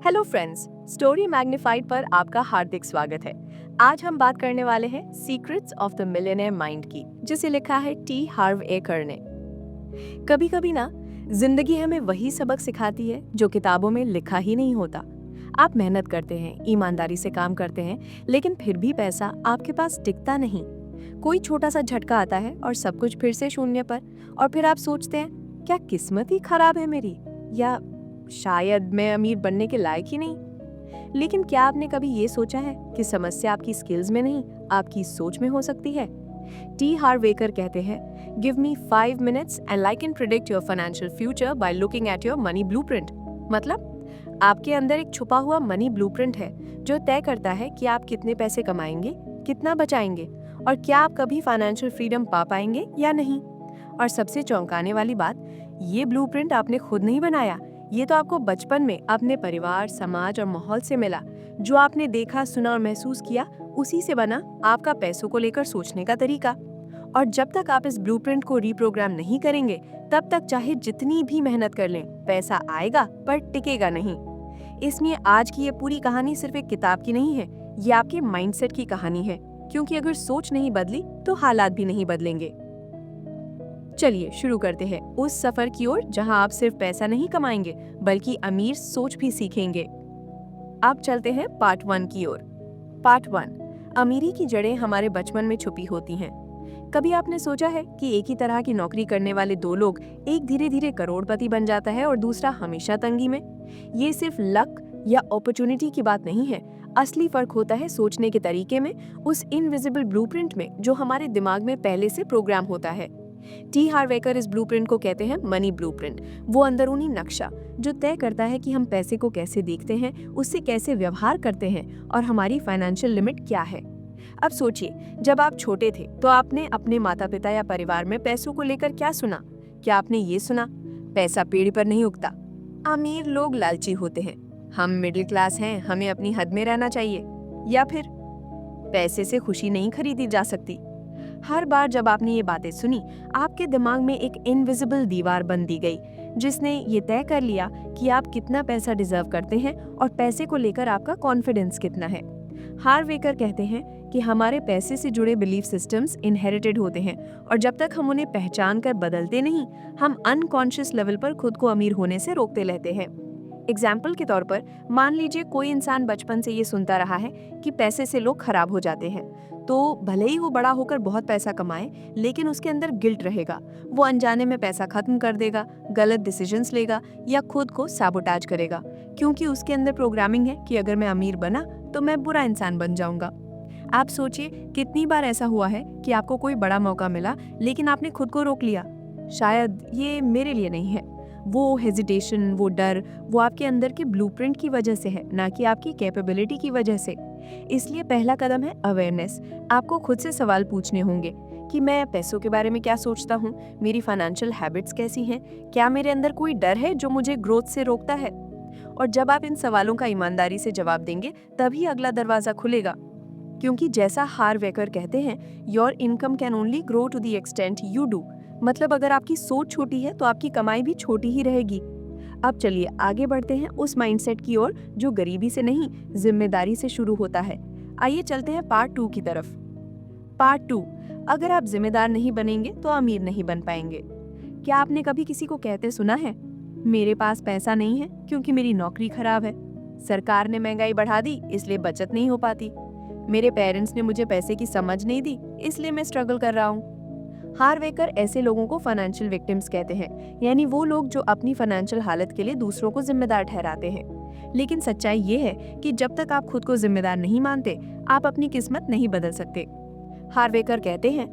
Hello friends, story magnified पर आपका हार्दिक स्वागत है। आज हम बात करने वाले हैं secrets of the millionaire mind की, जिसे लिखा है टी हार्व एकर ने। कभी कभी ना जिंदगी हमें वही सबक सिखाती है जो किताबों में लिखा ही नहीं होता। आप मेहनत करते हैं, ईमानदारी से काम करते हैं, लेकिन फिर भी पैसा आपके पास टिकता नहीं। कोई छोटा सा झटका आता है और सब कुछ फिर से शून्य पर, और फिर आप सोचते हैं, क्या किस्मत ही खराब है मेरी, या शायद मैं अमीर बनने के लायक ही नहीं। लेकिन क्या आपने कभी ये सोचा है कि समस्या आपकी स्किल्स में नहीं, आपकी सोच में हो सकती है? टी हार्व एकर कहते हैं, give me 5 minutes and I can predict your financial future by looking at your money blueprint. मतलब आपके अंदर एक छुपा हुआ मनी ब्लूप्रिंट है जो तय करता है कि आप कितने पैसे कमाएंगे, कितना बचाएंगे, और क्या आप कभी फाइनेंशियल फ्रीडम पा पाएंगे या नहीं। और सबसे चौंकाने वाली बात, ये ब्लूप्रिंट आपने खुद नहीं बनाया, ये तो आपको बचपन में अपने परिवार, समाज और माहौल से मिला। जो आपने देखा, सुना और महसूस किया, उसी से बना आपका पैसों को लेकर सोचने का तरीका। और जब तक आप इस ब्लूप्रिंट को रीप्रोग्राम नहीं करेंगे, तब तक चाहे जितनी भी मेहनत कर लें, पैसा आएगा पर टिकेगा नहीं। इसलिए आज की ये पूरी कहानी सिर्फ एक किताब की नहीं है, ये आपके माइंडसेट की कहानी है। क्योंकि अगर सोच नहीं बदली तो हालात भी नहीं बदलेंगे। चलिए शुरू करते हैं उस सफर की ओर जहां आप सिर्फ पैसा नहीं कमाएंगे, बल्कि अमीर सोच भी सीखेंगे। अब चलते हैं पार्ट 1 की ओर। पार्ट 1, अमीरी की जड़ें हमारे बचपन में छुपी होती हैं। कभी आपने सोचा है कि एक ही तरह की नौकरी करने वाले दो लोग, एक धीरे धीरे करोड़पति बन जाता है और दूसरा हमेशा तंगी में? ये सिर्फ लक या अपॉर्चुनिटी की बात नहीं है। असली फर्क होता है सोचने के तरीके में, उस इनविजिबल ब्लूप्रिंट में जो हमारे दिमाग में पहले से प्रोग्राम होता है। टी हार्व एकर इस ब्लूप्रिंट को कहते हैं मनी ब्लूप्रिंट, वो अंदरूनी नक्शा जो तय करता है कि हम पैसे को कैसे देखते हैं, उससे कैसे व्यवहार करते हैं और हमारी फाइनेंशियल लिमिट क्या है। अब सोचिए, जब आप छोटे थे तो आपने अपने माता पिता या परिवार में पैसों को लेकर क्या सुना? क्या आपने ये सुना, पैसा पेड़ पर नहीं उगता, अमीर लोग लालची होते हैं, हम मिडिल क्लास हैं, हमें अपनी हद में रहना चाहिए, या फिर पैसे से खुशी नहीं खरीदी जा सकती? हर बार जब आपने ये बातें सुनी, आपके दिमाग में एक इनविजिबल दीवार बन दी गई, जिसने ये तय कर लिया कि आप कितना पैसा डिजर्व करते हैं और पैसे को लेकर आपका कॉन्फिडेंस कितना है। हार्व एकर कहते हैं कि हमारे पैसे से जुड़े बिलीफ सिस्टम्स इनहेरिटेड होते हैं, और जब तक हम उन्हें पहचान कर बदलते नहीं, हम अनकॉन्शियस लेवल पर खुद को अमीर होने से रोकते रहते हैं। एग्जाम्पल के तौर पर, मान लीजिए कोई इंसान बचपन से ये सुनता रहा है कि पैसे से लोग खराब हो जाते हैं, तो भले ही वो बड़ा होकर बहुत पैसा कमाए, लेकिन उसके अंदर गिल्ट रहेगा। वो अनजाने में पैसा खत्म कर देगा, गलत डिसीजंस लेगा या खुद को सैबोटाज करेगा, क्योंकि उसके अंदर प्रोग्रामिंग है कि अगर मैं अमीर बना तो मैं बुरा इंसान बन जाऊंगा। आप सोचिए, कितनी बार ऐसा हुआ है कि आपको कोई बड़ा मौका मिला, लेकिन आपने खुद को रोक लिया, शायद ये मेरे लिए नहीं है। वो हेजिटेशन, वो डर, वो आपके अंदर के ब्लूप्रिंट की वजह से है, ना कि आपकी कैपेबिलिटी की वजह से। इसलिए पहला कदम है अवेयरनेस। आपको खुद से सवाल पूछने होंगे कि मैं पैसों के बारे में क्या सोचता हूँ, मेरी फाइनेंशियल हैबिट्स कैसी हैं, क्या मेरे अंदर कोई डर है जो मुझे ग्रोथ से रोकता है। और जब आप इन सवालों का ईमानदारी से जवाब देंगे, तभी अगला दरवाजा खुलेगा। क्योंकि जैसा हार्व एकर कहते हैं, your income can only grow to the extent you do. मतलब अगर आपकी सोच छोटी है तो आपकी कमाई भी छोटी ही रहेगी। अब चलिए आगे बढ़ते हैं उस माइंडसेट की ओर जो गरीबी से नहीं, जिम्मेदारी से शुरू होता है। आइए चलते हैं पार्ट 2 की तरफ। पार्ट 2, अगर आप जिम्मेदार नहीं बनेंगे तो अमीर नहीं बन पाएंगे। क्या आपने कभी किसी को कहते सुना है, मेरे पास पैसा नहीं है क्योंकि मेरी नौकरी खराब है, सरकार ने महंगाई बढ़ा दी इसलिए बचत नहीं हो पाती, मेरे पेरेंट्स ने मुझे पैसे की समझ नहीं दी इसलिए मैं स्ट्रगल कर रहा हूँ। हार्व एकर ऐसे लोगों को फाइनेंशियल विक्टिम्स कहते हैं, यानी वो लोग जो अपनी फाइनेंशियल हालत के लिए दूसरों को जिम्मेदार ठहराते हैं। लेकिन सच्चाई ये है कि जब तक आप खुद को जिम्मेदार नहीं मानते, आप अपनी किस्मत नहीं बदल सकते। हार्व एकर कहते हैं,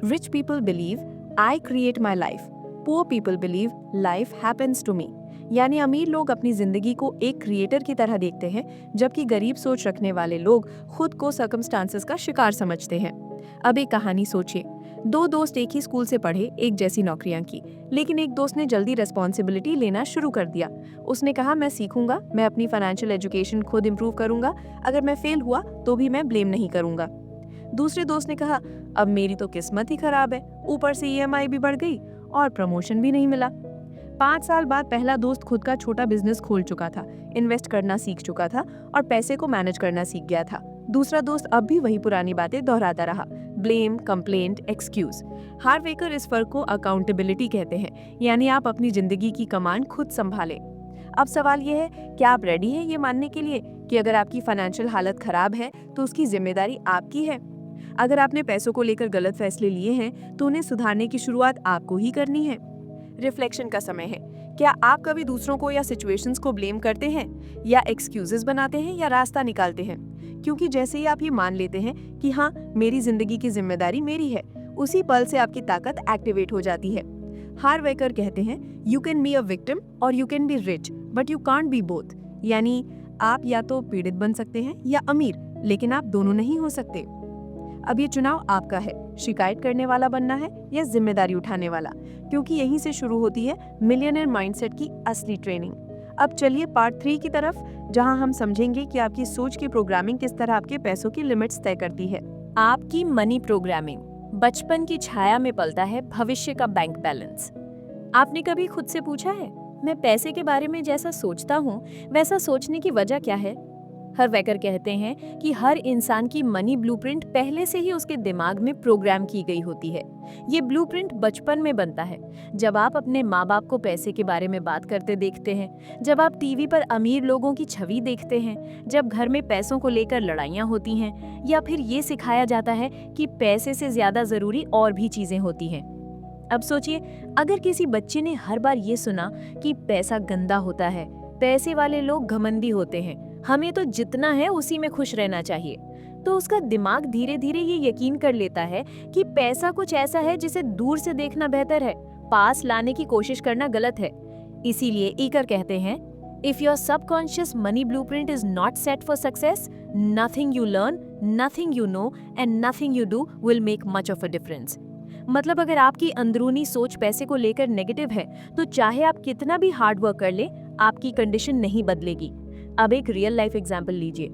rich people believe I create my life, poor people believe life happens to me. यानी अमीर लोग अपनी जिंदगी को एक क्रिएटर की तरह देखते हैं, जबकि गरीब सोच रखने वाले लोग खुद को सर्कमस्टांसेस का शिकार समझते हैं। अब एक कहानी सोचिए, दो दोस्त एक ही स्कूल से पढ़े, एक जैसी नौकरियां की, लेकिन एक दोस्त ने जल्दी रिस्पॉन्सिबिलिटी लेना शुरू कर दिया। उसने कहा, मैं सीखूंगा, मैं अपनी फाइनेंशियल एजुकेशन खुद इम्प्रूव करूंगा, अगर मैं फेल हुआ तो भी मैं ब्लेम नहीं करूंगा। दूसरे दोस्त ने कहा, अब मेरी तो किस्मत ही खराब है, ऊपर से ईएमआई भी बढ़ गई और प्रमोशन भी नहीं मिला। 5 साल बाद पहला दोस्त खुद का छोटा बिजनेस खोल चुका था, इन्वेस्ट करना सीख चुका था और पैसे को मैनेज करना सीख गया था। दूसरा दोस्त अब भी वही पुरानी बातें दोहराता रहा, ब्लेम, कंप्लेंट, एक्सक्यूज। हार्वेकर इस फर्क को अकाउंटेबिलिटी कहते हैं, यानी आप अपनी जिंदगी की कमांड खुद संभालें। अब सवाल ये है, क्या आप रेडी हैं ये मानने के लिए कि अगर आपकी फाइनेंशियल हालत खराब है तो उसकी जिम्मेदारी आपकी है? अगर आपने पैसों को लेकर गलत फैसले लिए हैं तो उन्हें सुधारने की शुरुआत आपको ही करनी है। रिफ्लेक्शन का समय है। क्या आप कभी दूसरों को या सिचुएशंस को ब्लेम करते हैं, या एक्सक्यूजेस बनाते हैं, या रास्ता निकालते हैं? क्योंकि जैसे ही आप ये मान लेते हैं कि हाँ, मेरी जिंदगी की जिम्मेदारी मेरी है, उसी पल से आपकी ताकत एक्टिवेट हो जाती है। हार्वेकर कहते हैं, you can be a victim और you can be rich but you can't be both. यानी आप या तो पीड़ित बन सकते हैं या अमीर, लेकिन आप दोनों नहीं हो सकते। अब ये चुनाव आपका है, शिकायत करने वाला बनना है या जिम्मेदारी उठाने वाला, क्योंकि यहीं से शुरू होती है मिलियनेयर माइंडसेट की असली ट्रेनिंग। अब चलिए पार्ट 3 की तरफ, जहां हम समझेंगे कि आपकी सोच की प्रोग्रामिंग किस तरह आपके पैसों की लिमिट्स तय करती है। आपकी मनी प्रोग्रामिंग। बचपन की छाया में पलता है भविष्य का बैंक बैलेंस। आपने कभी खुद से पूछा है, मैं पैसे के बारे में जैसा सोचता हूँ वैसा सोचने की वजह क्या है? हार्वेकर कहते हैं कि हर इंसान की मनी ब्लूप्रिंट पहले से ही उसके दिमाग में प्रोग्राम की गई होती है। ये ब्लूप्रिंट बचपन में बनता है, जब आप अपने माँ बाप को पैसे के बारे में बात करते देखते हैं, जब आप टीवी पर अमीर लोगों की छवि देखते हैं, जब घर में पैसों को लेकर लड़ाइयाँ होती हैं, या फिर ये सिखाया जाता है कि पैसे से ज्यादा जरूरी और भी चीजें होती हैं। अब सोचिए, अगर किसी बच्चे ने हर बार ये सुना कि पैसा गंदा होता है, पैसे वाले लोग घमंडी होते हैं, हमें तो जितना है उसी में खुश रहना चाहिए, तो उसका दिमाग धीरे धीरे ये यकीन कर लेता है कि पैसा कुछ ऐसा है जिसे दूर से देखना बेहतर है, पास लाने की कोशिश करना गलत है। इसीलिए इकर कहते हैं, if your subconscious money blueprint is not set for success, nothing you learn, nothing you know and nothing you do will make much of a difference. मतलब अगर आपकी अंदरूनी सोच पैसे को लेकर नेगेटिव है, तो चाहे आप कितना भी हार्ड वर्क कर ले, आपकी कंडीशन नहीं बदलेगी। अब एक रियल लाइफ एग्जाम्पल लीजिए।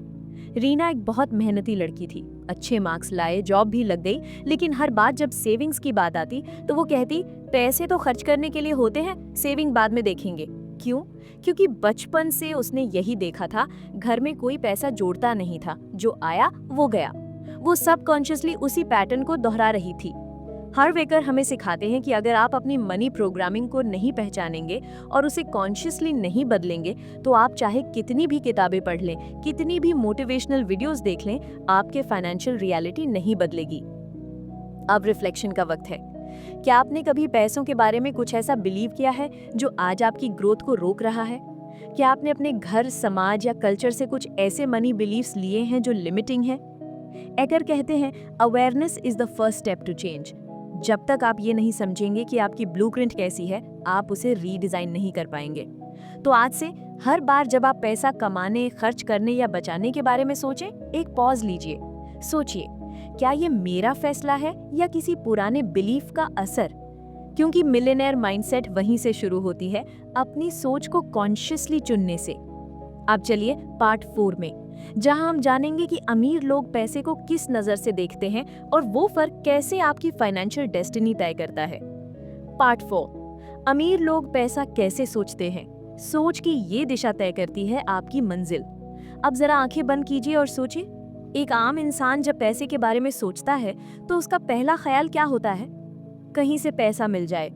रीना एक बहुत मेहनती लड़की थी, अच्छे मार्क्स लाए, जॉब भी लग गई, लेकिन हर बार जब सेविंग्स की बात आती तो वो कहती, पैसे तो खर्च करने के लिए होते हैं, सेविंग बाद में देखेंगे। क्यों? क्योंकि बचपन से उसने यही देखा था, घर में कोई पैसा जोड़ता नहीं था, जो आया वो गया। वो सबकॉन्शियसली उसी पैटर्न को दोहरा रही थी। हार्वेकर हमें सिखाते हैं कि अगर आप अपनी मनी प्रोग्रामिंग को नहीं पहचानेंगे और उसे कॉन्शियसली नहीं बदलेंगे, तो आप चाहे कितनी भी किताबें पढ़ लें, कितनी भी मोटिवेशनल वीडियोस देख लें, आपके फाइनेंशियल रियलिटी नहीं बदलेगी। अब रिफ्लेक्शन का वक्त है। क्या आपने कभी पैसों के बारे में कुछ ऐसा बिलीव किया है जो आज आपकी ग्रोथ को रोक रहा है? क्या आपने अपने घर, समाज या कल्चर से कुछ ऐसे मनी बिलीव्स लिए हैं जो लिमिटिंग है? एकर कहते हैं, awareness is the first step to change. जब तक आप ये नहीं समझेंगे कि आपकी ब्लूप्रिंट कैसी है, आप उसे रीडिजाइन नहीं कर पाएंगे। तो आज से हर बार जब आप पैसा कमाने, खर्च करने या बचाने के बारे में सोचें, एक पॉज लीजिए। सोचिए, क्या ये मेरा फैसला है या किसी पुराने बिलीफ का असर? क्योंकि मिलियनेयर माइंडसेट वहीं से शुरू होती है, अपनी सोच को कॉन्शियसली चुनने से। अब चलिए पार्ट 4 में, जहां हम जानेंगे कि अमीर लोग पैसे को किस नजर से देखते हैं और वो फर्क कैसे आपकी फाइनेंशियल डेस्टिनी तय करता है। पार्ट 4, अमीर लोग पैसा कैसे सोचते हैं। सोच की ये दिशा तय करती है आपकी मंजिल। अब जरा आंखें बंद कीजिए और सोचिए, एक आम इंसान जब पैसे के बारे में सोचता है तो उसका पहला ख्याल क्या होता है? कहीं से पैसा मिल जाए,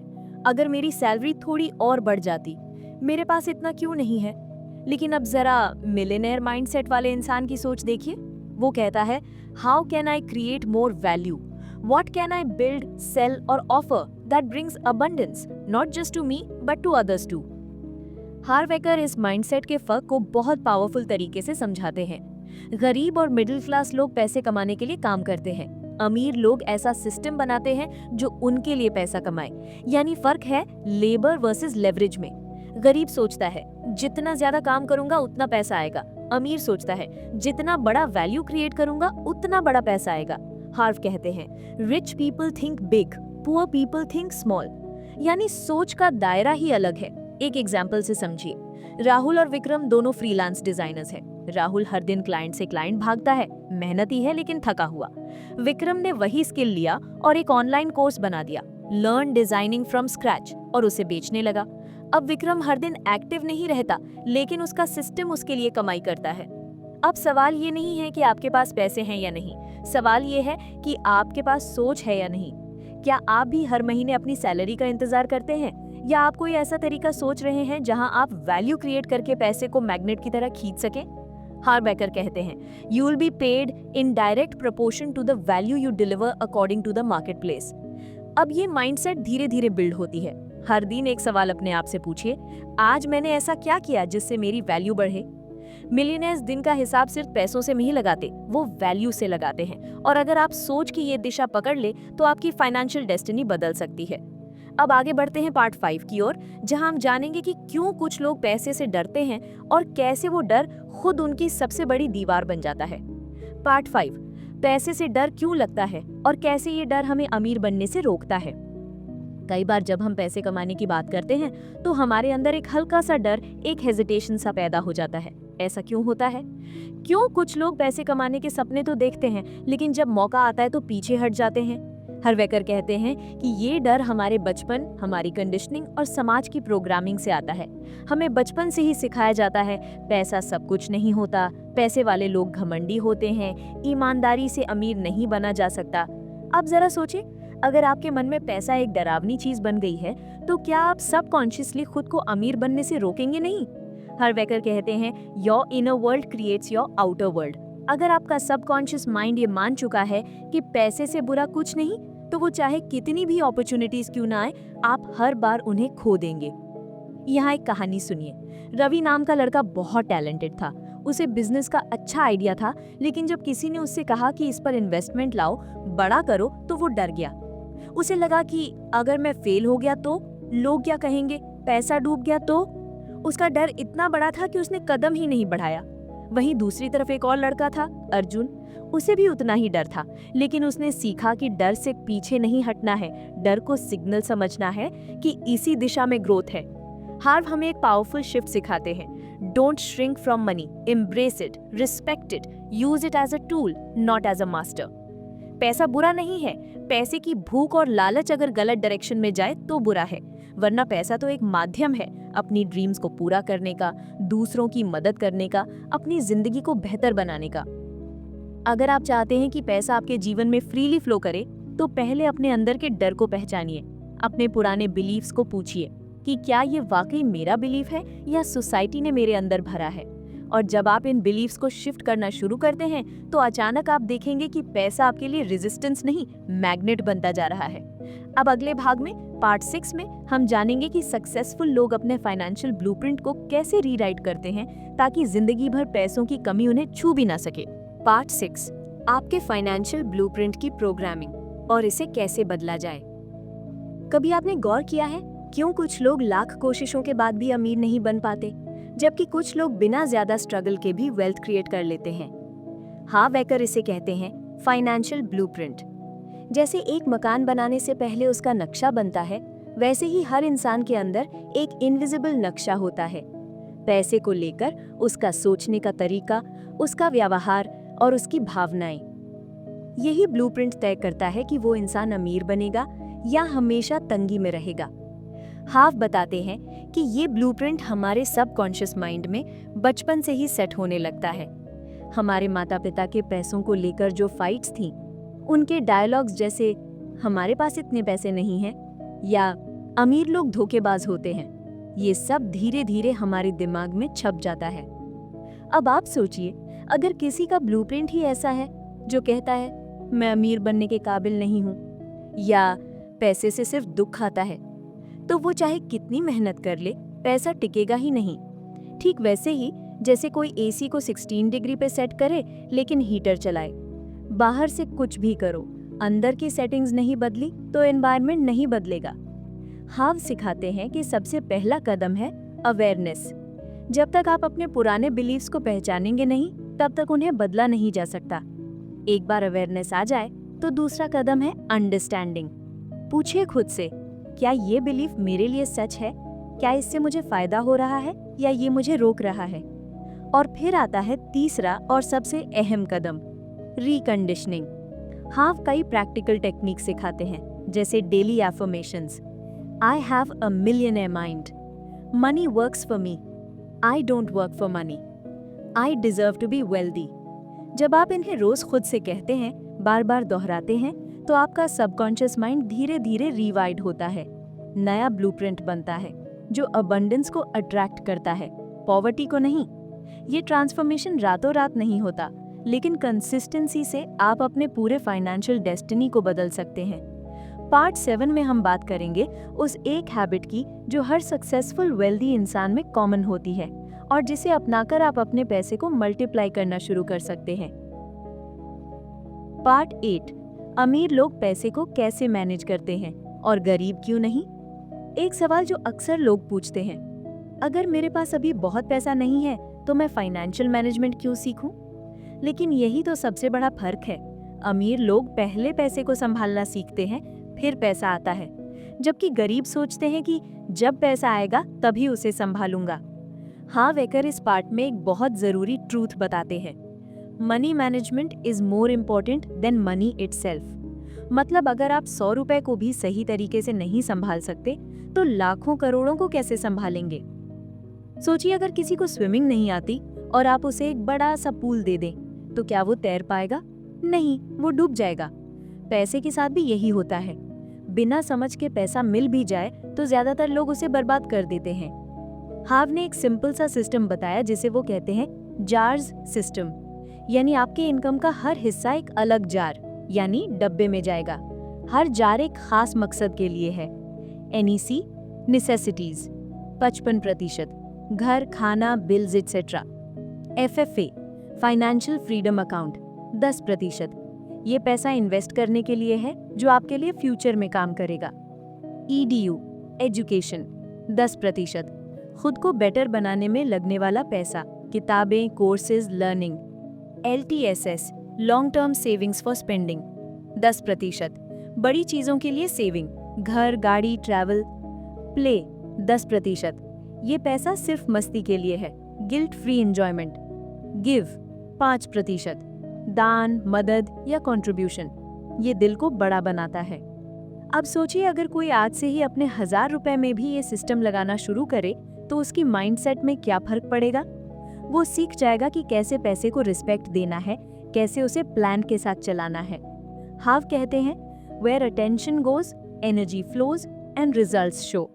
अगर मेरी सैलरी थोड़ी और बढ़ जाती, मेरे पास इतना क्यों नहीं है। लेकिन अब जरा मिलियनेयर माइंडसेट वाले इंसान की सोच देखिए। वो कहता है, how can I create more value, what can I build, sell और offer that brings abundance, not just to me but to others too. Harv Eker इस माइंडसेट के फर्क को बहुत पावरफुल तरीके से समझाते हैं। गरीब और मिडिल क्लास लोग पैसे कमाने के लिए काम करते हैं, अमीर लोग ऐसा सिस्टम बनाते हैं जो उनके लिए पैसा कमाए। यानी फर्क है लेबर वर्सेस लेवरेज में। गरीब सोचता है, जितना ज्यादा काम करूंगा उतना पैसा आएगा। अमीर सोचता है, जितना बड़ा वैल्यू क्रिएट करूंगा उतना बड़ा पैसा आएगा। हार्व कहते हैं, rich people think big, poor people think small. यानी सोच का दायरा ही अलग है। एक एग्जाम्पल से समझिए, राहुल और विक्रम दोनों फ्रीलांस डिजाइनर्स हैं। राहुल हर दिन क्लाइंट से क्लाइंट भागता है, मेहनती है लेकिन थका हुआ। विक्रम ने वही स्किल लिया और एक ऑनलाइन कोर्स बना दिया, लर्न डिजाइनिंग फ्रॉम स्क्रैच, और उसे बेचने लगा। अब विक्रम हर दिन एक्टिव नहीं रहता, लेकिन उसका सिस्टम उसके लिए कमाई करता है। अब सवाल ये नहीं है कि आपके पास पैसे हैं या नहीं, सवाल ये है कि आपके पास सोच है या नहीं। क्या आप भी हर महीने अपनी सैलरी का इंतजार करते हैं, या आप कोई ऐसा तरीका सोच रहे हैं जहां आप वैल्यू क्रिएट करके पैसे को मैग्नेट की तरह खींच सकें? हार्बेकर कहते हैं, you will be paid in direct proportion to the value you deliver according to the marketplace. अब ये माइंडसेट धीरे धीरे बिल्ड होती है। हर दिन एक सवाल अपने आप से पूछिए, आज मैंने ऐसा क्या किया जिससे मेरी वैल्यू बढ़े? मिलियनेयर्स दिन का हिसाब सिर्फ पैसों से नहीं लगाते, वो वैल्यू से लगाते हैं। और अगर आप सोच की ये दिशा पकड़ ले तो आपकी फाइनेंशियल डेस्टिनी बदल सकती है। अब आगे बढ़ते हैं पार्ट 5 की ओर, जहां हम जानेंगे कि क्यों कुछ लोग पैसे से डरते हैं और कैसे वो डर खुद उनकी सबसे बड़ी दीवार बन जाता है। पार्ट 5, पैसे से डर क्यों लगता है और कैसे ये डर हमें अमीर बनने से रोकता है। कई बार जब हम पैसे कमाने की बात करते हैं तो हमारे अंदर एक हल्का सा डर, एक हेजिटेशन सा पैदा हो जाता है। ऐसा क्यों होता है? क्यों कुछ लोग पैसे कमाने के सपने तो देखते हैं, लेकिन जब मौका आता है तो पीछे हट जाते हैं? हार्बेकर कहते हैं कि ये डर हमारे बचपन, हमारी कंडीशनिंग और समाज की प्रोग्रामिंग से आता है। हमें बचपन से ही सिखाया जाता है, पैसा सब कुछ नहीं होता, पैसे वाले लोग घमंडी होते हैं, ईमानदारी से अमीर नहीं बना जा सकता। अब जरा सोचिए, अगर आपके मन में पैसा एक डरावनी चीज बन गई है, तो क्या आप सबकॉन्शियसली खुद को अमीर बनने से रोकेंगे नहीं? हार्बेकर कहते हैं, your inner world creates your outer world. अगर आपका सबकॉन्शियस माइंड ये मान चुका है कि पैसे से बुरा कुछ नहीं, तो वो चाहे कितनी भी अपॉर्चुनिटीज क्यों ना आए, आप हर बार उन्हें खो देंगे। यहाँ एक कहानी सुनिए। रवि नाम का लड़का बहुत टैलेंटेड था। उसे बिजनेस का अच्छा आइडिया था, लेकिन जब किसी ने उससे कहा कि इस पर इन्वेस्टमेंट लाओ, बड़ा करो, तो वो डर गया। उसे लगा कि अगर मैं फेल हो गया तो लोग क्या कहेंगे, पैसा डूब गया तो। उसका डर इतना बड़ा था कि उसने कदम ही नहीं बढ़ाया। वहीं दूसरी तरफ एक और लड़का था, अर्जुन। उसे भी उतना ही डर था, लेकिन उसने सीखा कि डर से पीछे नहीं हटना है, डर को सिग्नल समझना है कि इसी दिशा में ग्रोथ है। हार्व हमें एक पावरफुल शिफ्ट सिखाते हैं। Don't shrink from money, embrace it, respect it, use it as a tool, not as a master. पैसा बुरा नहीं है, पैसे की भूख और लालच अगर गलत डायरेक्शन में जाए तो बुरा है, वरना पैसा तो एक माध्यम है अपनी ड्रीम्स को पूरा करने का, दूसरों की मदद करने का, अपनी जिंदगी को बेहतर बनाने का। अगर आप चाहते हैं कि पैसा आपके जीवन में फ्रीली फ्लो करे, तो पहले अपने अंदर के डर को पहचानिए। अपने पुराने बिलीफ्स को पूछिए कि क्या ये वाकई मेरा बिलीफ है या सोसाइटी ने मेरे अंदर भरा है। और जब आप इन बिलीफ्स को शिफ्ट करना शुरू करते हैं, तो अचानक आप देखेंगे कि पैसा आपके लिए रेजिस्टेंस नहीं, मैग्नेट बनता जा रहा है। अब अगले भाग में, पार्ट 6 में, हम जानेंगे कि सक्सेसफुल लोग अपने फाइनेंशियल ब्लूप्रिंट को कैसे रीराइट करते हैं ताकि जिंदगी भर पैसों की कमी उन्हें छू भी ना सके। पार्ट 6, आपके फाइनेंशियल ब्लूप्रिंट की प्रोग्रामिंग और इसे कैसे बदला जाए। कभी आपने गौर किया है क्यों कुछ लोग लाख कोशिशों के बाद भी अमीर नहीं बन पाते, जबकि कुछ लोग बिना ज्यादा स्ट्रगल के भी वेल्थ क्रिएट कर लेते हैं? हार्बेकर इसे कहते हैं फाइनेंशियल ब्लूप्रिंट। जैसे एक मकान बनाने से पहले उसका नक्शा बनता है, वैसे ही हर इंसान के अंदर एक इनविजिबल नक्शा होता है। पैसे को लेकर उसका सोचने का तरीका, उसका व्यवहार और उसकी भावनाएं। यही ब्लूप्रिंट तय करता है कि वो इंसान अमीर बनेगा या हमेशा तंगी में रहेगा। हार्व बताते हैं कि ये ब्लूप्रिंट हमारे सबकॉन्शियस माइंड में बचपन से ही सेट होने लगता है। हमारे माता पिता के पैसों को लेकर जो फाइट्स थीं, उनके डायलॉग्स जैसे हमारे पास इतने पैसे नहीं हैं या अमीर लोग धोखेबाज होते हैं, ये सब धीरे धीरे हमारे दिमाग में छप जाता है। अब आप सोचिए, अगर किसी का ब्लूप्रिंट ही ऐसा है जो कहता है मैं अमीर बनने के काबिल नहीं हूँ या पैसे से सिर्फ दुख आता है, तो वो चाहे कितनी मेहनत कर ले, पैसा टिकेगा ही नहीं। ठीक वैसे ही जैसे कोई एसी को 16 डिग्री पे सेट करे लेकिन हीटर चलाए। बाहर से कुछ भी करो, अंदर की सेटिंग्स नहीं बदली तो एनवायरनमेंट नहीं बदलेगा। हार्व सिखाते हैं कि सबसे पहला कदम है अवेयरनेस। जब तक आप अपने पुराने बिलीफ्स को पहचानेंगे नहीं, तब तक उन्हें बदला नहीं जा सकता। एक बार अवेयरनेस आ जाए तो दूसरा कदम है अंडरस्टैंडिंग। पूछिए खुद से, क्या ये बिलीफ मेरे लिए सच है? क्या इससे मुझे फायदा हो रहा है या ये मुझे रोक रहा है? और फिर आता है तीसरा और सबसे अहम कदम, रिकंडीशनिंग। हार्व कई प्रैक्टिकल टेक्निक सिखाते हैं, जैसे daily affirmations, I have a millionaire mind, money works for me, I don't work for money, I deserve to be wealthy. जब आप इन्हें रोज खुद से कहते हैं, बार बार दोहराते हैं, तो आपका सबकॉन्शियस माइंड धीरे धीरे रीवाइड होता है। नया ब्लूप्रिंट बनता है जो अबंडेंस को अट्रैक्ट करता है, पॉवर्टी को नहीं। ये ट्रांसफॉर्मेशन रातों रात नहीं होता, लेकिन कंसिस्टेंसी से आप अपने पूरे फाइनेंशियल डेस्टिनी को बदल सकते हैं। पार्ट 7 में हम बात करेंगे उस एक हैबिट की जो हर सक्सेसफुल वेल्दी इंसान में कॉमन होती है और जिसे अपनाकर आप अपने पैसे को मल्टीप्लाई करना शुरू कर सकते हैं। पार्ट 8, अमीर लोग पैसे को कैसे मैनेज करते हैं और गरीब क्यों नहीं। एक सवाल जो अक्सर लोग पूछते हैं, अगर मेरे पास अभी बहुत पैसा नहीं है तो मैं फाइनेंशियल मैनेजमेंट क्यों सीखूं? लेकिन यही तो सबसे बड़ा फर्क है। अमीर लोग पहले पैसे को संभालना सीखते हैं, फिर पैसा आता है, जबकि गरीब सोचते हैं कि जब पैसा आएगा तभी उसे संभालूंगा। हाँ वेकर इस पार्ट में एक बहुत जरूरी ट्रूथ बताते हैं, money management is more important then money itself. मतलब अगर आप 100 रुपए को भी सही तरीके से नहीं संभाल सकते तो लाखों करोड़ों को कैसे संभालेंगे। सोचिए, अगर किसी को स्विमिंग नहीं आती और आप उसे एक बड़ा सा पूल दे दें तो क्या वो तैर पाएगा? नहीं, वो डूब जाएगा। पैसे के साथ भी यही होता है। बिना समझ के पैसा मिल भी जाए तो ज्यादातर लोग उसे बर्बाद कर देते हैं। हाव ने एक सिंपल सा सिस्टम बताया जिसे वो कहते हैं जार्स सिस्टम, यानी आपके इनकम का हर हिस्सा एक अलग जार यानी डब्बे में जाएगा। हर जार एक खास मकसद के लिए है। NEC नेसेसिटीज 55%, घर, खाना, bills etcetera. FFA financial freedom account 10%, ये पैसा इन्वेस्ट करने के लिए है जो आपके लिए फ्यूचर में काम करेगा। EDU एजुकेशन 10%, खुद को बेटर बनाने में लगने वाला पैसा, किताबें, courses, learning. LTSS long term savings for spending 10%, बड़ी चीजों के लिए सेविंग, घर, गाड़ी, ट्रैवल। प्ले 10%, ये पैसा सिर्फ मस्ती के लिए है, गिल्ट फ्री एंजॉयमेंट। गिव 5%, दान, मदद या कंट्रीब्यूशन, ये दिल को बड़ा बनाता है। अब सोचिए, अगर कोई आज से ही अपने 1000 रुपए में भी ये सिस्टम लगाना शुरू करे तो उसकी माइंडसेट में क्या फर्क पड़ेगा। वो सीख जाएगा कि कैसे पैसे को रिस्पेक्ट देना है, कैसे उसे प्लान के साथ चलाना है। हाव कहते हैं where attention goes energy flows and results show,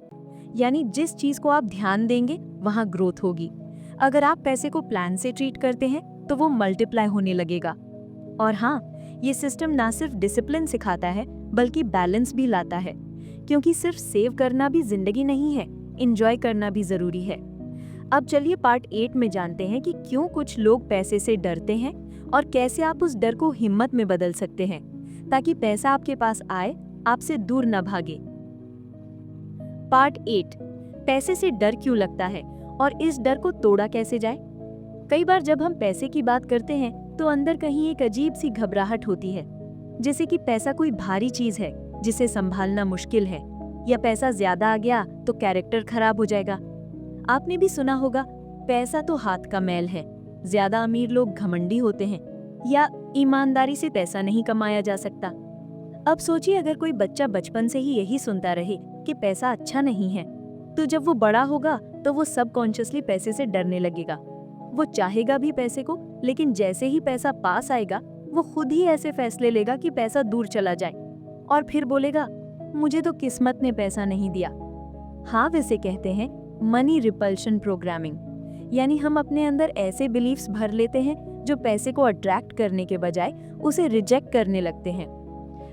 यानी जिस चीज को आप ध्यान देंगे वहां ग्रोथ होगी। अगर आप पैसे को प्लान से ट्रीट करते हैं तो वो मल्टीप्लाई होने लगेगा। और हाँ, ये सिस्टम ना सिर्फ डिसिप्लिन सिखाता है बल्कि बैलेंस भी लाता है, क्योंकि सिर्फ सेव करना भी जिंदगी नहीं है, एंजॉय करना भी जरूरी है। अब चलिए पार्ट 8 में जानते हैं कि क्यों कुछ लोग पैसे से डरते हैं और कैसे आप उस डर को हिम्मत में बदल सकते हैं ताकि पैसा आपके पास आए, आपसे दूर न भागे। पार्ट 8, पैसे से डर क्यों लगता है और इस डर को तोड़ा कैसे जाए। कई बार जब हम पैसे की बात करते हैं तो अंदर कहीं एक अजीब सी घबराहट होती है, जैसे कि पैसा कोई भारी चीज है जिसे संभालना मुश्किल है, या पैसा ज्यादा आ गया तो कैरेक्टर खराब हो जाएगा। आपने भी सुना होगा, पैसा तो हाथ का मैल है, ज्यादा अमीर लोग घमंडी होते हैं, या ईमानदारी से पैसा नहीं कमाया जा सकता। अब सोचिए, अगर कोई बच्चा बचपन से ही यही सुनता रहे कि पैसा अच्छा नहीं है, तो जब वो बड़ा होगा तो वो सबकॉन्शियसली पैसे से डरने लगेगा। वो चाहेगा भी पैसे को, लेकिन जैसे ही पैसा पास आएगा वो खुद ही ऐसे फैसले लेगा कि पैसा दूर चला जाए, और फिर बोलेगा मुझे तो किस्मत ने पैसा नहीं दिया। हाँ, वैसे कहते हैं मनी रिपल्शन प्रोग्रामिंग, यानी हम अपने अंदर ऐसे बिलीफ्स भर लेते हैं जो पैसे को अट्रैक्ट करने के बजाय उसे रिजेक्ट करने लगते हैं।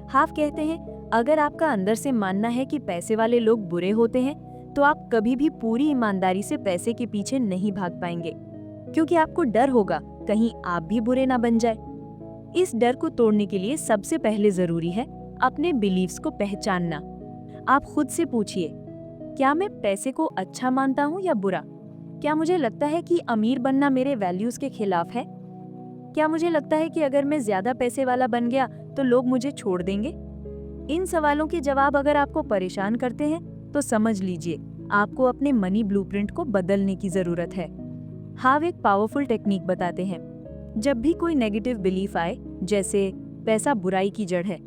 हाफ कहते हैं अगर आपका अंदर से मानना है कि पैसे वाले लोग बुरे होते हैं तो आप कभी भी पूरी ईमानदारी से पैसे के पीछे नहीं भाग पाएंगे, क्योंकि आपको डर होगा कहीं आप भी बुरे ना बन जाए। इस डर को तोड़ने के लिए सबसे पहले जरूरी है अपने बिलीव्स को पहचानना। आप खुद से पूछिए, क्या मैं पैसे को अच्छा मानता हूँ या बुरा? क्या मुझे लगता है कि अमीर बनना मेरे वैल्यूज के खिलाफ है? क्या मुझे लगता है कि अगर मैं ज्यादा पैसे वाला बन गया तो लोग मुझे छोड़ देंगे? इन सवालों के जवाब अगर आपको परेशान करते हैं तो समझ लीजिए आपको अपने मनी ब्लूप्रिंट को बदलने की जरूरत है। हाव एक पावरफुल टेक्निक बताते हैं। जब भी कोई नेगेटिव बिलीफ आए, जैसे पैसा बुराई की जड़ है,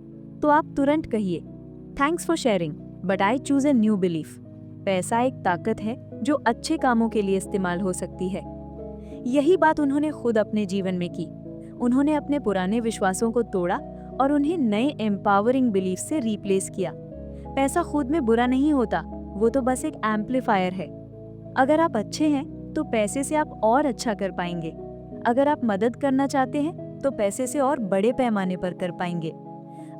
तो आप तुरंत कहिए thanks for sharing but I choose a new belief. पैसा एक ताकत है जो अच्छे कामों के लिए इस्तेमाल हो सकती है। यही बात उन्होंने खुद अपने जीवन में की। उन्होंने अपने पुराने विश्वासों को तोड़ा और उन्हें नए एम्पावरिंग बिलीफ से रिप्लेस किया। पैसा खुद में बुरा नहीं होता, वो तो बस एक एम्पलीफायर है। अगर आप अच्छे हैं तो पैसे से आप और अच्छा कर पाएंगे। अगर आप मदद करना चाहते हैं तो पैसे से और बड़े पैमाने पर कर पाएंगे।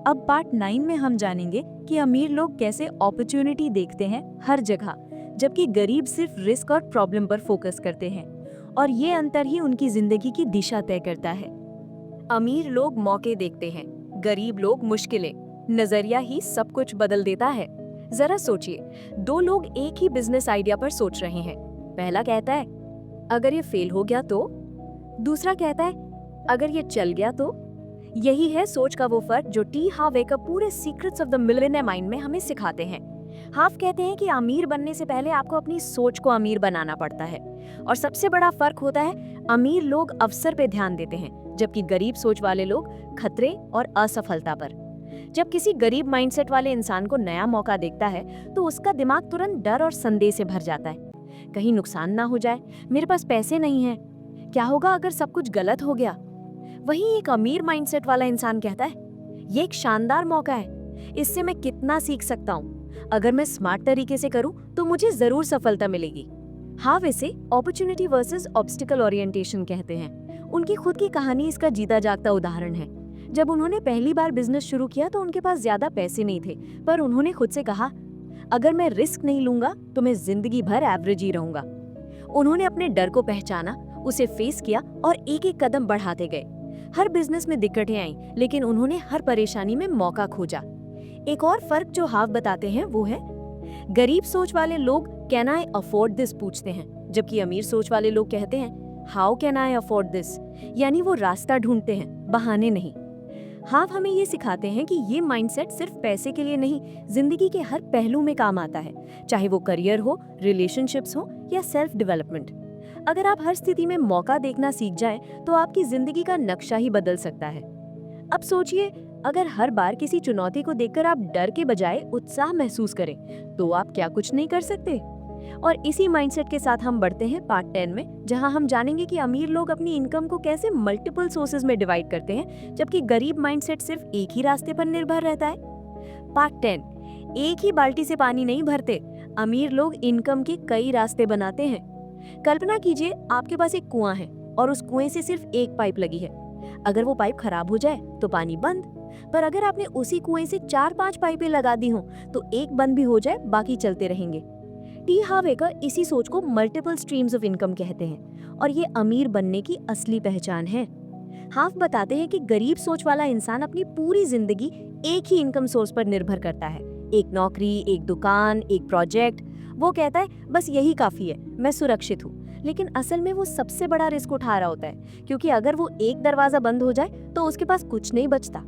अब पार्ट 9 में हम जानेंगे कि अमीर लोग कैसे अपॉर्चुनिटी देखते हैं हर जगह, जबकि गरीब सिर्फ रिस्क और प्रॉब्लम पर फोकस करते हैं। और ये अंतर ही उनकी जिंदगी की दिशा तय करता है। अमीर लोग मौके देखते हैं, गरीब लोग मुश्किलें। नजरिया ही सब कुछ बदल देता है। जरा सोचिए, दो लोग एक ही बिजनेस आइडिया पर सोच रहे हैं। पहला कहता है अगर ये फेल हो गया तो, दूसरा कहता है अगर ये चल गया तो। यही है सोच का वो फर्क जो टी हार्व एकर पूरे secrets of the millionaire mind में हमें सिखाते हैं। हार्व कहते हैं कि अमीर बनने से पहले आपको अपनी सोच को अमीर बनाना पड़ता है। और सबसे बड़ा फर्क होता है, अमीर लोग अवसर पे ध्यान देते हैं, जबकि गरीब सोच वाले लोग खतरे और असफलता पर। जब किसी गरीब माइंडसेट वाले इंसान को नया मौका देखता है तो उसका दिमाग तुरंत डर और संदेह से भर जाता है। कहीं नुकसान ना हो जाए, मेरे पास पैसे नहीं है, क्या होगा अगर सब कुछ गलत हो गया। वहीं एक अमीर माइंडसेट वाला इंसान कहता है ये एक शानदार मौका है, इससे मैं कितना सीख सकता हूँ। अगर मैं स्मार्ट तरीके से करूँ तो मुझे जरूर सफलता मिलेगी। हार्व इसे अपॉर्चुनिटी वर्सेस ऑब्स्टिकल ओरिएंटेशन कहते हैं। उनकी खुद की कहानी इसका जीता जागता उदाहरण है। जब उन्होंने पहली बार बिजनेस शुरू किया तो उनके पास ज्यादा पैसे नहीं थे, पर उन्होंने खुद से कहा अगर मैं रिस्क नहीं लूंगा तो मैं जिंदगी भर एवरेज ही रहूंगा। उन्होंने अपने डर को पहचाना, उसे फेस किया और एक एक कदम बढ़ाते गए। हर बिजनेस में दिक्कतें आई, लेकिन उन्होंने हर परेशानी में मौका खोजा। एक और फर्क जो हार्व बताते हैं वो है, गरीब सोच वाले लोग कैन आई अफोर्ड दिस पूछते हैं, जबकि अमीर सोच वाले लोग कहते हैं how can I afford this, यानी वो रास्ता ढूंढते हैं, बहाने नहीं। हार्व हमें ये सिखाते हैं कि ये माइंडसेट सिर्फ पैसे के लिए नहीं, जिंदगी के हर पहलू में काम आता है, चाहे वो करियर हो, रिलेशनशिप्स हो या सेल्फ डेवलपमेंट। अगर आप हर स्थिति में मौका देखना सीख जाएं, तो आपकी जिंदगी का नक्शा ही बदल सकता है। अब सोचिए, अगर हर बार किसी चुनौती को देखकर आप डर के बजाय उत्साह महसूस करें, तो आप क्या कुछ नहीं कर सकते। और इसी माइंडसेट के साथ हम बढ़ते हैं पार्ट 10 में, जहां हम जानेंगे कि अमीर लोग अपनी इनकम को कैसे मल्टीपल सोर्सेज में डिवाइड करते हैं, जबकि गरीब माइंडसेट सिर्फ एक ही रास्ते पर निर्भर रहता है। पार्ट 10, एक ही बाल्टी से पानी नहीं भरते, अमीर लोग इनकम के कई रास्ते बनाते हैं। कल्पना कीजिए आपके पास एक कुआं है और उस कुएं से सिर्फ एक पाइप लगी है। अगर वो पाइप खराब हो जाए तो पानी बंद, पर अगर आपने उसी कुएं से 4-5 पाइपें लगा दी हों तो एक बंद भी हो जाए, बाकी चलते रहेंगे। टी हार्व एकर इसी सोच को मल्टीपल स्ट्रीम्स ऑफ इनकम कहते हैं और ये अमीर बनने की असली पहचान है। हार्व बताते हैं कि गरीब सोच वाला इंसान अपनी पूरी जिंदगी एक ही इनकम सोर्स पर निर्भर करता है, एक नौकरी, एक दुकान, एक प्रोजेक्ट। वो कहता है बस यही काफी है, मैं सुरक्षित हूँ। लेकिन असल में वो सबसे बड़ा रिस्क उठा रहा होता है, क्योंकि अगर वो एक दरवाजा बंद हो जाए तो उसके पास कुछ नहीं बचता।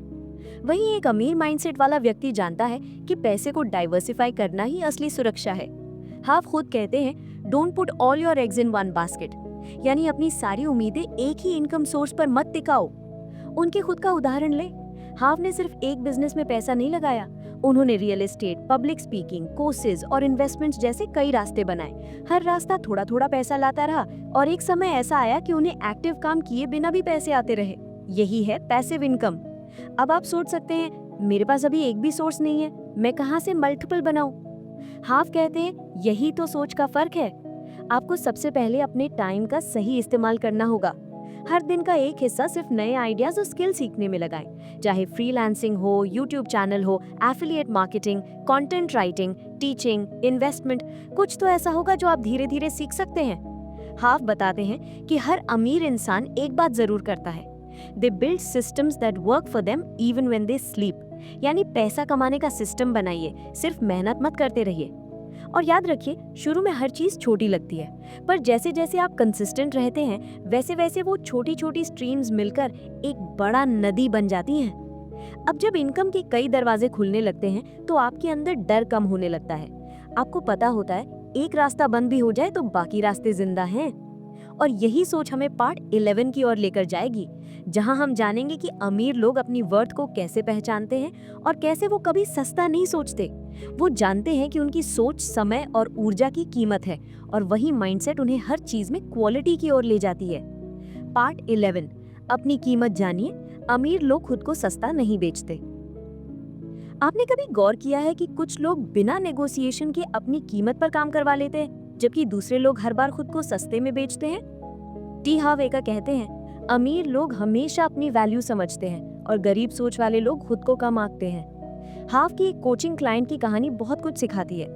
वहीं एक अमीर माइंडसेट वाला व्यक्ति जानता है कि पैसे को डाइवर्सिफाई करना ही असली सुरक्षा है। हार्व खुद कहते हैं don't put all your eggs in one basket, यानी अपनी सारी उम्मीदें एक ही इनकम सोर्स पर मत टिकाओ। उनके खुद का उदाहरण ले, हार्व ने सिर्फ एक बिजनेस में पैसा नहीं लगाया, उन्होंने real estate, public speaking, courses और इन्वेस्टमेंट्स जैसे कई रास्ते बनाए। हर रास्ता थोड़ा थोड़ा पैसा लाता रहा और एक समय ऐसा आया कि उन्हें एक्टिव काम किए बिना भी पैसे आते रहे। यही है पैसिव इनकम। अब आप सोच सकते हैं मेरे पास अभी एक भी सोर्स नहीं है, मैं कहां से मल्टीपल बनाऊं? हार्व कहते हैं यही तो सोच का फर्क है। आपको सबसे पहले अपने टाइम का सही इस्तेमाल करना होगा। हर दिन का एक हिस्सा सिर्फ नए आइडियाज और स्किल सीखने में लगाएं, चाहे फ्रीलांसिंग हो, यूट्यूब चैनल हो, affiliate marketing, content writing, teaching, investment. कुछ तो ऐसा होगा जो आप धीरे धीरे सीख सकते हैं। हार्व बताते हैं कि हर अमीर इंसान एक बात जरूर करता है, they build systems that work for them even when they sleep, यानी पैसा कमाने का सिस्टम बनाइए, सिर्फ मेहनत मत करते रहिए। और याद रखिए, शुरू में हर चीज छोटी लगती है, पर जैसे जैसे आप कंसिस्टेंट रहते हैं वैसे वैसे वो छोटी छोटी स्ट्रीम्स मिलकर एक बड़ा नदी बन जाती हैं। अब जब इनकम के कई दरवाजे खुलने लगते हैं तो आपके अंदर डर कम होने लगता है। आपको पता होता है एक रास्ता बंद भी हो जाए तो बाकी रास्ते जिंदा हैं। और यही सोच हमें पार्ट 11 की ओर लेकर जाएगी, जहां हम जानेंगे कि अमीर लोग अपनी वर्थ को कैसे पहचानते हैं और कैसे वो कभी सस्ता नहीं सोचते, वो जानते हैं कि उनकी सोच समय और ऊर्जा की कीमत है और वही माइंडसेट उन्हें हर चीज में क्वालिटी की ओर ले जाती है। पार्ट 11, अपनी कीमत जानिए, अमीर लोग खुद को सस्ता नहीं बेचते। आपने कभी गौर किया है कि कुछ लोग बिना नेगोशिएशन के अपनी कीमत पर काम करवा लेते हैं, जबकि दूसरे लोग हर बार खुद को सस्ते में बेचते हैं? टी हार्व एकर कहते हैं, अमीर लोग हमेशा अपनी वैल्यू समझते हैं और गरीब सोच वाले लोग खुद को कम आंकते हैं। हार्व की एक कोचिंग क्लाइंट की कहानी बहुत कुछ सिखाती है।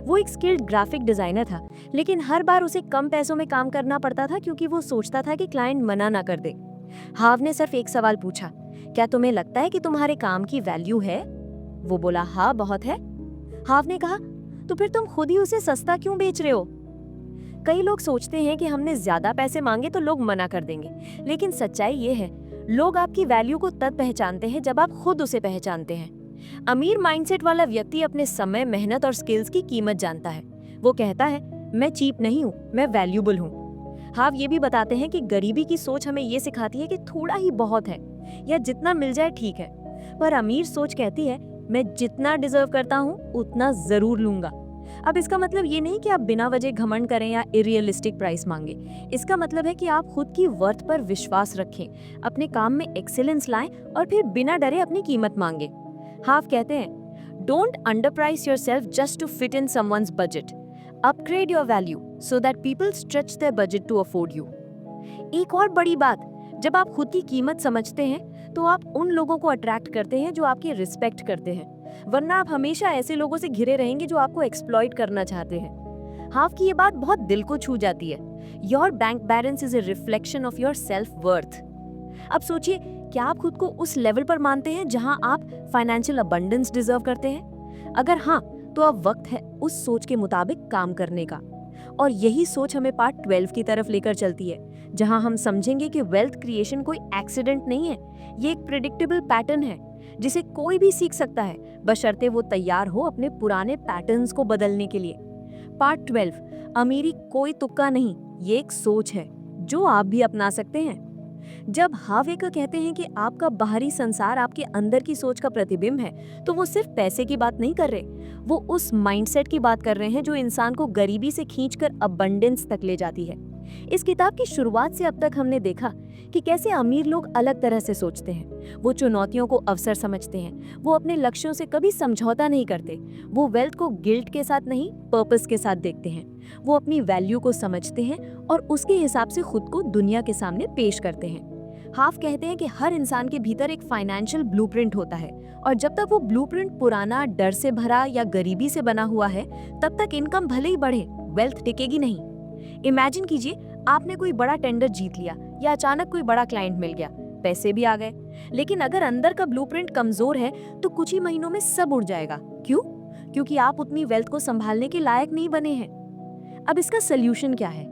वो एक स्किल्ड ग्राफिक डिजाइनर था, लेकिन हर बार उसे कम पैसों में काम करना पड़ता था क्योंकि वो सोचता था कि क्लाइंट मना ना कर दे। हार्व ने सिर्फ एक सवाल पूछा, क्या तुम्हें लगता है कि तुम्हारे काम की वैल्यू है? वो बोला, हाँ बहुत है। हार्व ने कहा, तो फिर तुम खुद ही उसे सस्ता क्यों बेच रहे हो? कई लोग सोचते हैं कि हमने ज्यादा पैसे मांगे तो लोग मना कर देंगे, लेकिन सच्चाई ये है, लोग आपकी वैल्यू को तब पहचानते हैं जब आप खुद उसे पहचानते हैं। अमीर माइंडसेट वाला व्यक्ति अपने समय, मेहनत और स्किल्स की कीमत जानता है। वो कहता है, मैं चीप नहीं हूँ, मैं वैल्यूबल हूँ। हार्व ये भी बताते हैं कि गरीबी की सोच हमें ये सिखाती है कि थोड़ा ही बहुत है या जितना मिल जाए ठीक है, पर अमीर सोच कहती है, मैं जितना डिजर्व करता हूँ उतना जरूर लूंगा। अब इसका मतलब ये नहीं कि आप बिना वजह घमंड करें या इरियलिस्टिक प्राइस मांगे। इसका मतलब है कि आप खुद की वर्थ पर विश्वास रखें, अपने काम में एक्सीलेंस लाएं और फिर बिना डरे अपनी कीमत मांगे। हार्व कहते हैं, don't underprice yourself just to fit in someone's budget. Upgrade your value so that people stretch their budget to afford you. एक और बड़ी बात, जब आप खुद की कीमत समझते हैं तो आप उन लोगों को अट्रैक्ट करते हैं जो आपकी रिस्पेक्ट करते हैं, वरना आप हमेशा ऐसे लोगों से घिरे रहेंगे जो आपको एक्सप्लॉइट करना चाहते हैं। हार्व की ये बात बहुत दिल को छू जाती है। Your bank balance is a reflection of your self worth. अब सोचिए, क्या आप खुद को उस लेवल पर मानते हैं जहां आप फाइनेंशियल अबंडेंस डिजर्व करते हैं? अगर हाँ, तो अब वक्त है उस सोच के मुताबिक काम करने का। और यही सोच हमें पार्ट 12 की तरफ लेकर चलती है, जहां हम समझेंगे कि वेल्थ क्रिएशन कोई एक्सीडेंट नहीं है, ये एक प्रेडिक्टेबल पैटर्न है जिसे कोई भी सीख सकता है, बशर्ते वो तैयार हो अपने पुराने पैटर्न्स को बदलने के लिए। पार्ट 12, अमीरी कोई तुक्का नहीं, ये एक सोच है जो आप भी अपना सकते हैं। जब हार्व एकर कहते हैं कि आपका बाहरी संसार आपके अंदर की सोच का प्रतिबिंब है, तो वो सिर्फ पैसे की बात नहीं कर रहे, वो उस माइंडसेट की बात कर रहे हैं जो इंसान को गरीबी से खींचकर अबंडेंस तक ले जाती है। इस किताब की शुरुआत से अब तक हमने देखा कि कैसे अमीर लोग अलग तरह से सोचते हैं। वो चुनौतियों को अवसर समझते हैं, वो अपने लक्ष्यों से कभी समझौता नहीं करते, वो वेल्थ को गिल्ट के साथ नहीं, पर्पस के साथ देखते हैं। वो अपनी वैल्यू को समझते हैं और उसके हिसाब से खुद को दुनिया के सामने पेश करते हैं। हार्व कहते हैं कि हर इंसान के भीतर एक फाइनेंशियल ब्लूप्रिंट होता है, और जब तक वो ब्लूप्रिंट पुराना, डर से भरा या गरीबी से बना हुआ है, तब तक इनकम भले ही बढ़े, वेल्थ टिकेगी नहीं। इमेजिन कीजिए, आपने कोई बड़ा टेंडर जीत लिया या अचानक कोई बड़ा क्लाइंट मिल गया, पैसे भी आ गए, लेकिन अगर अंदर का ब्लूप्रिंट कमजोर है तो कुछ ही महीनों में सब उड़ जाएगा। क्यों? क्योंकि आप उतनी वेल्थ को संभालने के लायक नहीं बने हैं। अब इसका सोल्यूशन क्या है?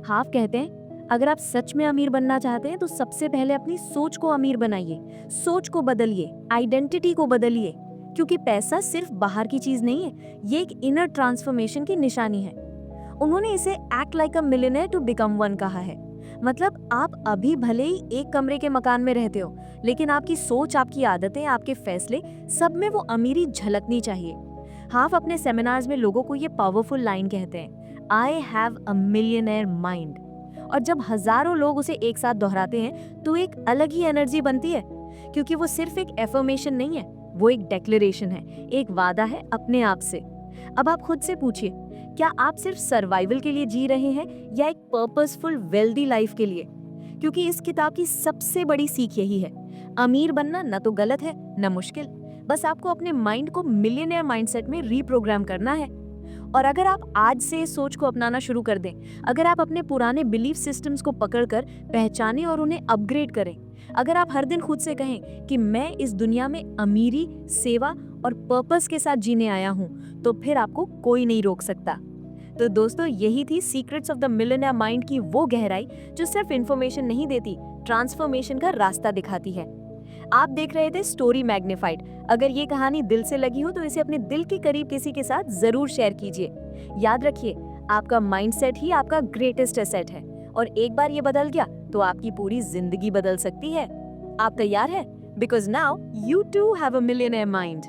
हार्व कहते हैं, अगर आप सच में अमीर बनना चाहते हैं तो सबसे पहले अपनी सोच को अमीर बनाइए, सोच को बदलिए, आइडेंटिटी को बदलिए, क्योंकि पैसा सिर्फ बाहर की चीज नहीं है, ये एक इनर ट्रांसफॉर्मेशन की निशानी है। उन्होंने इसे act like a millionaire to become one कहा है। मतलब आप अभी भले ही एक कमरे के मकान में रहते हो, लेकिन आपकी सोच, आपकी आदतें, आपके फैसले, सब में वो अमीरी झलकनी चाहिए। हार्व अपने सेमिनार्स में लोगों को ये पावरफुल लाइन कहते हैं, आई हैव अ मिलियनेयर माइंड। और जब हजारों लोग उसे एक साथ दोहराते हैं तो एक अलग ही एनर्जी बनती है, क्योंकि वो सिर्फ एक एफर्मेशन नहीं है, वो एक डिक्लेरेशन है, एक वादा है अपने आप से। अब आप खुद से पूछिए, क्या आप सिर्फ सर्वाइवल के लिए जी रहे हैं या एक पर्पसफुल वेल्दी लाइफ के लिए? क्योंकि इस किताब की सबसे बड़ी सीख यही है, अमीर बनना न तो गलत है न मुश्किल, बस आपको अपने माइंड को मिलियनेयर माइंडसेट में रीप्रोग्राम करना है। और अगर आप आज से इस सोच को अपनाना शुरू कर दें, अगर आप अपने पुराने बिलीफ सिस्टम्स को पकड़कर पहचानें और उन्हें अपग्रेड करें, अगर आप हर दिन खुद से कहें कि मैं इस दुनिया में अमीरी, सेवा और पर्पस के साथ जीने आया हूं, तो फिर आपको कोई नहीं रोक सकता। तो दोस्तों, यही थी secrets of the millionaire mind की वो गहराई जो सिर्फ इंफॉर्मेशन नहीं देती, ट्रांसफॉर्मेशन का रास्ता दिखाती है। आप देख रहे थे स्टोरी मैग्नीफाइड। अगर ये कहानी दिल से लगी हो तो इसे अपने दिल के करीब किसी के साथ जरूर शेयर कीजिए। याद रखिए, आपका माइंडसेट ही आपका ग्रेटेस्ट एसेट है, और एक बार ये बदल गया तो आपकी पूरी जिंदगी बदल सकती है। आप तैयार हैं? Because now you too have a millionaire mind.